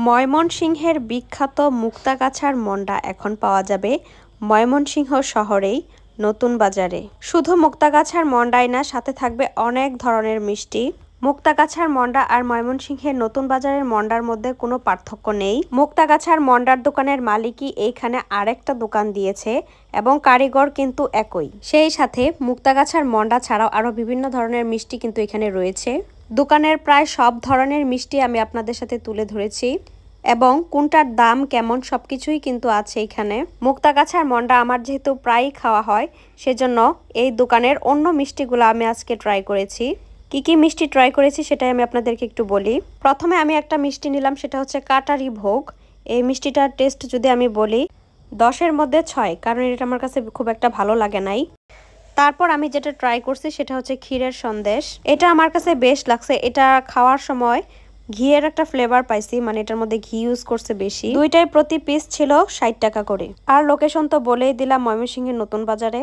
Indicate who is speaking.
Speaker 1: ময়মনসিংহের বিখ্যাত মুক্তাগাছার মন্ডা এখন পাওয়া যাবে ময়মনসিংহ শহরেই নতুন বাজারে। শুধু মুক্তাগাছার মন্ডাই না, সাথে থাকবে অনেক ধরনের মিষ্টি। মুক্তাগাছার মন্ডা আর ময়মনসিংহের নতুন বাজারের মন্ডার মধ্যে কোনো পার্থক্য নেই। মুক্তাগাছার মন্ডার দোকানের মালিকই এইখানে আরেকটা দোকান দিয়েছে এবং কারিগর কিন্তু একই। সেই সাথে মুক্তাগাছার মন্ডা ছাড়াও আরো বিভিন্ন ধরনের মিষ্টি কিন্তু এখানে রয়েছে। দোকানের প্রায় সব ধরনের মিষ্টি আমি আপনাদের সাথে তুলে ধরেছি এবং কোনটার দাম কেমন সবকিছুই কিন্তু আছে এখানে। মুক্তাগাছার মন্ডা আমার যেহেতু প্রায়ই খাওয়া হয়, সেজন্য এই দোকানের অন্য মিষ্টিগুলো আমি আজকে ট্রাই করেছি। কি কি মিষ্টি ট্রাই করেছি সেটাই আমি আপনাদেরকে একটু বলি। প্রথমে আমি একটা মিষ্টি নিলাম, সেটা হচ্ছে কাটারি ভোগ। এই মিষ্টিটার টেস্ট যদি আমি বলি 10-এর মধ্যে 6, কারণ এটা আমার কাছে খুব একটা ভালো লাগে নাই। তারপর আমি যেটা ট্রাই করছি সেটা হচ্ছে ক্ষীরের সন্দেশ। এটা আমার কাছে বেশ লাগছে। এটা খাওয়ার সময় ঘিয়ের একটা ফ্লেভার পাইছি, মানে এটার মধ্যে ঘি ইউজ করছে বেশি। দুইটাই প্রতি পিস ছিল 60 টাকা করে। আর লোকেশন তো বলেই দিলাম, ময়মনসিংহের নতুন বাজারে।